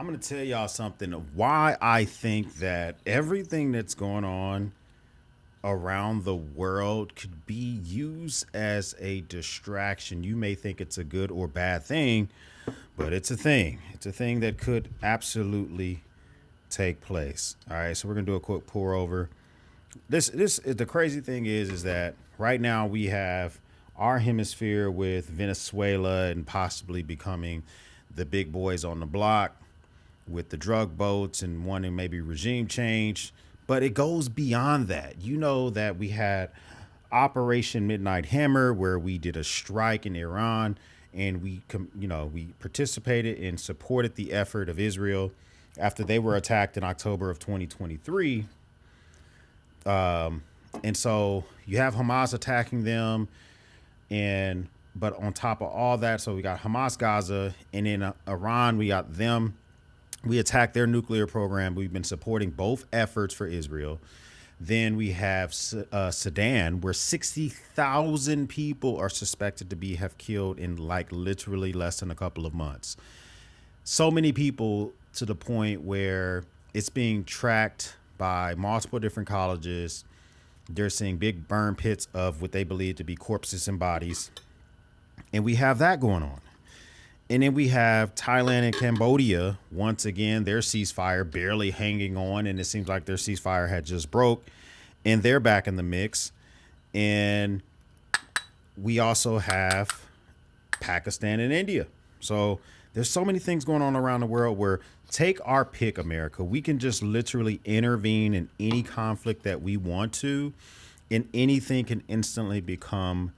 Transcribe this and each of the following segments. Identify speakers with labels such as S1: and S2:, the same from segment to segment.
S1: I'm going to tell y'all something of why I think that everything that's going on around the world could be used as a distraction. You may think it's a good or bad thing, but it's a thing. It's a thing that could absolutely take place. All right, so we're gonna do a quick pour over. This the crazy thing is that right now we have our hemisphere with Venezuela and possibly becoming the big boys on the block with the drug boats and wanting maybe regime change. But it goes beyond that. You know that we had Operation Midnight Hammer where we did a strike in Iran and we participated and supported the effort of Israel after they were attacked in October of 2023. And so you have Hamas attacking them, and but on top of all that, so we got Hamas Gaza, and in Iran we got them. We attacked their nuclear program. We've been supporting both efforts for Israel. Then we have Sudan, where 60,000 people are suspected to be have killed in like literally less than a couple of months. So many people to the point where it's being tracked by multiple different colleges. They're seeing big burn pits of what they believe to be corpses and bodies. And we have that going on. And then we have Thailand and Cambodia. Once again, their ceasefire barely hanging on. And it seems like their ceasefire had just broke. And they're back in the mix. And we also have Pakistan and India. So there's so many things going on around the world where take our pick, America. We can just literally intervene in any conflict that we want to. And anything can instantly become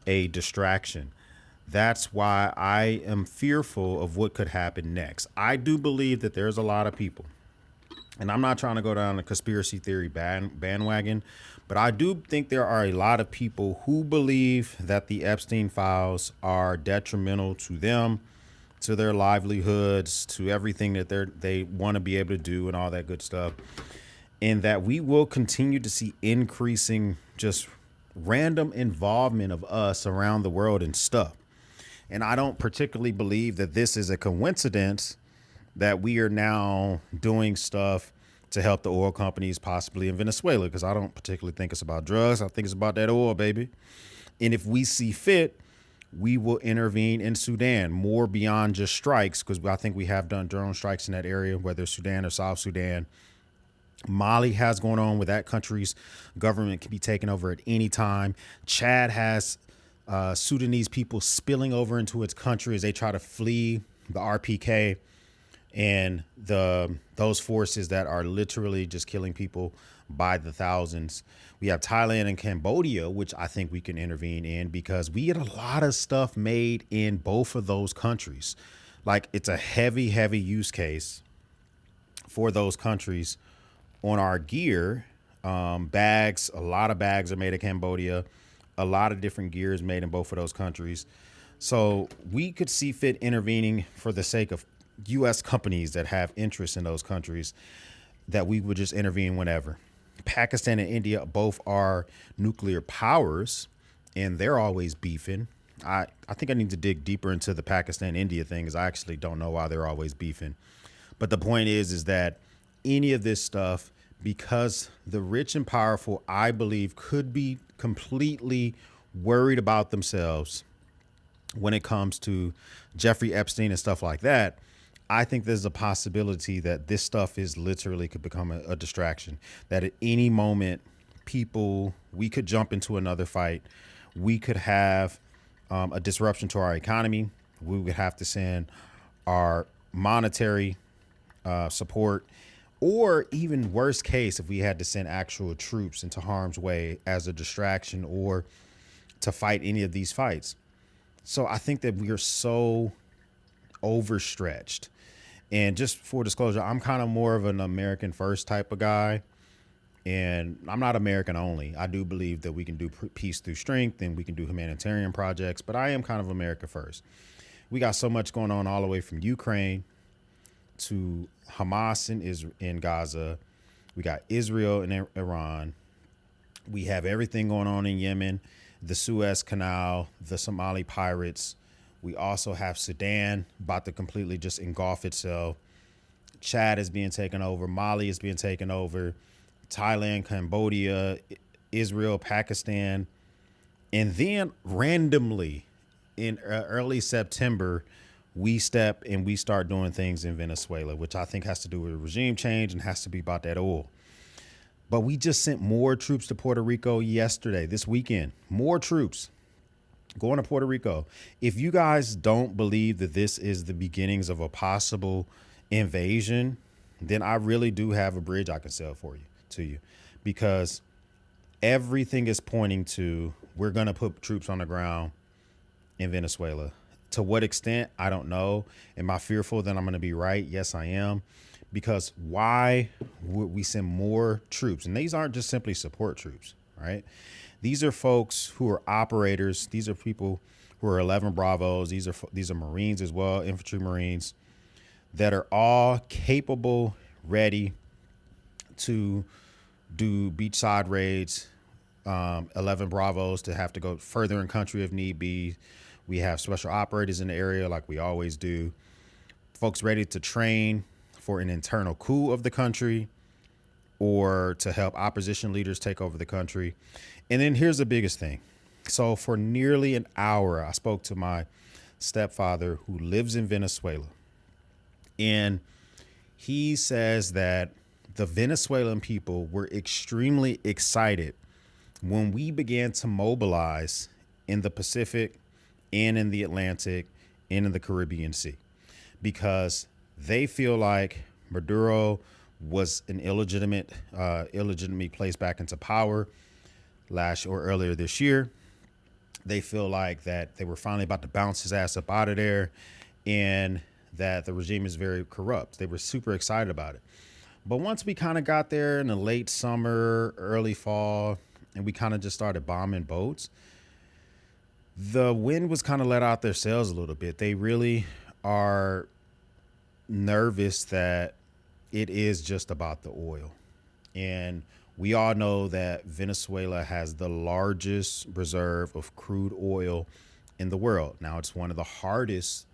S1: a distraction. That's why I am fearful of what could happen next. I do believe that there's a lot of people, and I'm not trying to go down the conspiracy theory bandwagon, but I do think there are a lot of people who believe that the Epstein files are detrimental to them, to their livelihoods, to everything that they want to be able to do and all that good stuff. And that we will continue to see increasing just random involvement of us around the world and stuff. And I don't particularly believe that this is a coincidence that we are now doing stuff to help the oil companies possibly in Venezuela, because I don't particularly think it's about drugs. I think it's about that oil, baby. And if we see fit, we will intervene in Sudan more beyond just strikes, because I think we have done drone strikes in that area, whether Sudan or South Sudan. Mali has going on with that country's government can be taken over at any time. Chad has Sudanese people spilling over into its country as they try to flee the RPK and those forces that are literally just killing people by the thousands. We have Thailand and Cambodia, which I think we can intervene in because we get a lot of stuff made in both of those countries. Like it's a heavy, heavy use case for those countries on our gear. Bags, a lot of bags are made in Cambodia. A lot of different gears made in both of those countries. So we could see fit intervening for the sake of U.S. companies that have interest in those countries, that we would just intervene whenever. Pakistan and India both are nuclear powers, and they're always beefing. I think I need to dig deeper into the Pakistan-India thing, because I actually don't know why they're always beefing. But the point is that any of this stuff, because the rich and powerful, I believe, could be completely worried about themselves when it comes to Jeffrey Epstein and stuff like that. I think there's a possibility that this stuff is literally could become a distraction, that at any moment we could jump into another fight. We could have a disruption to our economy. We would have to send our monetary support, or even worst case, if we had to send actual troops into harm's way as a distraction or to fight any of these fights. So I think that we are so overstretched. And just for disclosure, I'm kind of more of an American first type of guy. And I'm not American only. I do believe that we can do peace through strength and we can do humanitarian projects, but I am kind of America first. We got so much going on all the way from Ukraine to Hamas in Gaza. We got Israel and Iran. We have everything going on in Yemen, the Suez Canal, the Somali pirates. We also have Sudan about to completely just engulf itself. Chad is being taken over. Mali is being taken over. Thailand, Cambodia, Israel, Pakistan. And then randomly in early September, we step and we start doing things in Venezuela, which I think has to do with regime change and has to be about that oil. But we just sent more troops to Puerto Rico yesterday, this weekend. More troops going to Puerto Rico. If you guys don't believe that this is the beginnings of a possible invasion, then I really do have a bridge I can sell to you, because everything is pointing to we're going to put troops on the ground in Venezuela. To what extent, I don't know. Am I fearful that I'm going to be right? Yes, I am. Because why would we send more troops? And these aren't just simply support troops, right? These are folks who are operators. These are people who are 11 Bravos. These are Marines as well, infantry Marines, that are all capable, ready to do beachside raids. 11 Bravos to have to go further in country if need be. We have special operators in the area like we always do. Folks ready to train for an internal coup of the country or to help opposition leaders take over the country. And then here's the biggest thing. So for nearly an hour, I spoke to my stepfather who lives in Venezuela. And he says that the Venezuelan people were extremely excited when we began to mobilize in the Pacific and in the Atlantic and in the Caribbean Sea, because they feel like Maduro was an illegitimately placed back into power earlier this year. They feel like that they were finally about to bounce his ass up out of there and that the regime is very corrupt. They were super excited about it. But once we kind of got there in the late summer, early fall, and we kind of just started bombing boats, the wind was kind of let out their sails a little bit. They really are nervous that it is just about the oil. And we all know that Venezuela has the largest reserve of crude oil in the world. Now, it's one of the hardest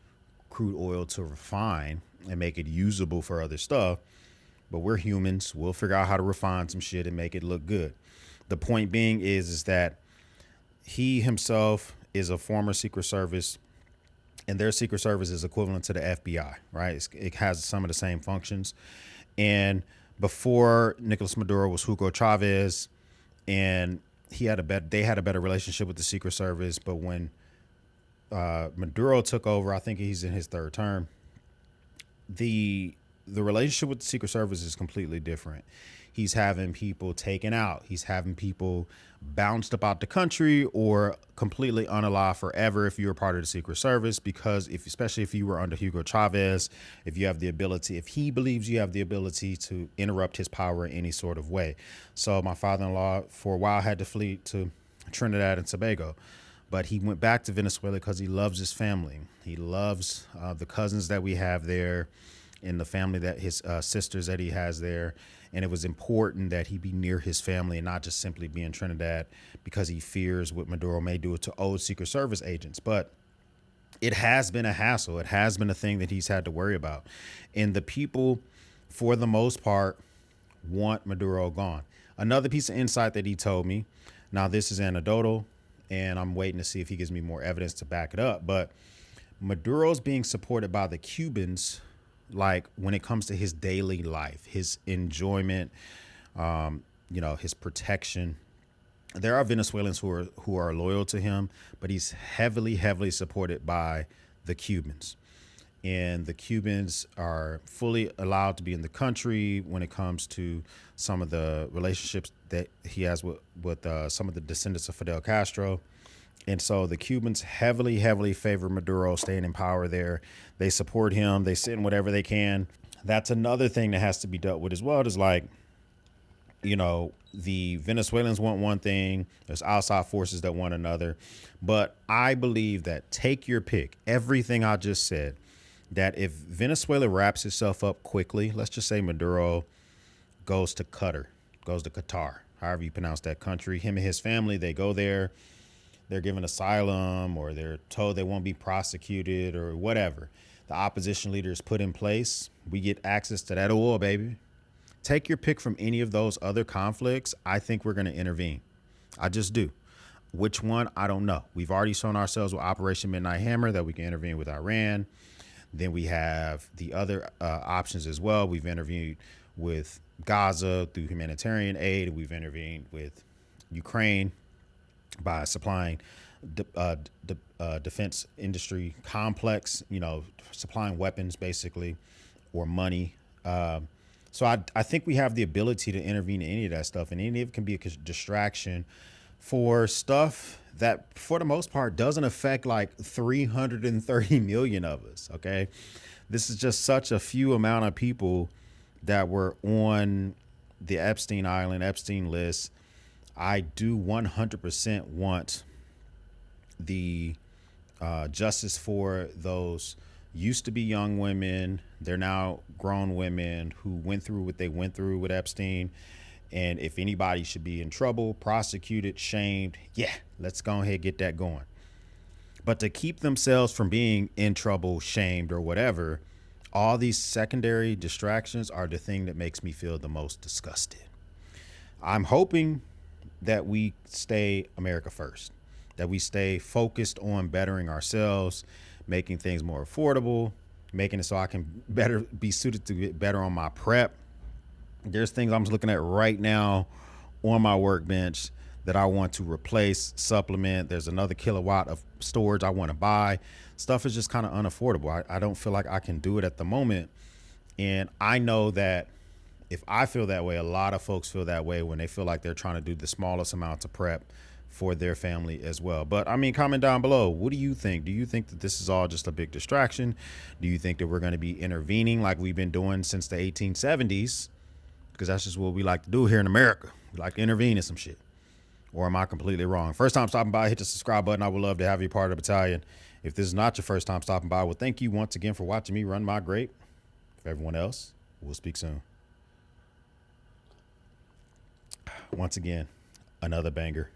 S1: crude oil to refine and make it usable for other stuff. But we're humans. We'll figure out how to refine some shit and make it look good. The point being is that he himself is a former Secret Service, and their Secret Service is equivalent to the FBI, right? It has some of the same functions. And before Nicolas Maduro was Hugo Chavez, and they had a better relationship with the Secret Service. But when Maduro took over, I think he's in his third term, the relationship with the Secret Service is completely different. He's having people taken out. He's having people bounced about the country or completely unalive forever if you're part of the Secret Service, because especially if you were under Hugo Chavez, if he believes you have the ability to interrupt his power in any sort of way. So my father-in-law for a while had to flee to Trinidad and Tobago, but he went back to Venezuela because he loves his family. He loves the cousins that we have there and the family that his sisters that he has there. And it was important that he be near his family and not just simply be in Trinidad because he fears what Maduro may do to old Secret Service agents. But it has been a hassle. It has been a thing that he's had to worry about. And the people, for the most part, want Maduro gone. Another piece of insight that he told me, now this is anecdotal, and I'm waiting to see if he gives me more evidence to back it up, but Maduro's being supported by the Cubans, like when it comes to his daily life, his enjoyment, his protection. There are Venezuelans who are loyal to him, but he's heavily supported by the Cubans. And the Cubans are fully allowed to be in the country when it comes to some of the relationships that he has with some of the descendants of Fidel Castro. And so the Cubans heavily favor Maduro staying in power there. They support him. They send whatever they can. That's another thing that has to be dealt with as well. Is like, the Venezuelans want one thing. There's outside forces that want another. But I believe that, take your pick, everything I just said, that if Venezuela wraps itself up quickly, let's just say Maduro goes to Qatar, however you pronounce that country, him and his family, they go there. They're given asylum or they're told they won't be prosecuted or whatever. the opposition leaders put in place, we get access to that oil, baby. Take your pick from any of those other conflicts. I think we're going to intervene. I just do. Which one? I don't know. We've already shown ourselves with Operation Midnight Hammer that we can intervene with Iran. Then we have the other options as well. We've intervened with Gaza through humanitarian aid. We've intervened with Ukraine by supplying defense industry complex, supplying weapons basically, or money. So I think we have the ability to intervene in any of that stuff, and any of it can be a distraction for stuff that, for the most part, doesn't affect like 330 million of us. Okay, this is just such a few amount of people that were on the Epstein list. I do 100% want the justice for those used to be young women. They're now grown women who went through what they went through with Epstein. And if anybody should be in trouble, prosecuted, shamed, yeah, let's go ahead and get that going. But to keep themselves from being in trouble, shamed, or whatever, all these secondary distractions are the thing that makes me feel the most disgusted. I'm hoping that we stay America first, that we stay focused on bettering ourselves, making things more affordable, making it so I can better be suited to get better on my prep. There's things I'm looking at right now on my workbench that I want to replace, supplement. There's another kilowatt of storage I want to buy. Stuff is just kind of unaffordable. I don't feel like I can do it at the moment. And I know that if I feel that way, a lot of folks feel that way when they feel like they're trying to do the smallest amounts of prep for their family as well. But I mean, comment down below. What do you think? Do you think that this is all just a big distraction? Do you think that we're going to be intervening like we've been doing since the 1870s? Because that's just what we like to do here in America. We like to intervene in some shit. Or am I completely wrong? First time stopping by, hit the subscribe button. I would love to have you part of the battalion. If this is not your first time stopping by, well, thank you once again for watching me run my grape. For everyone else, we'll speak soon. Once again, another banger.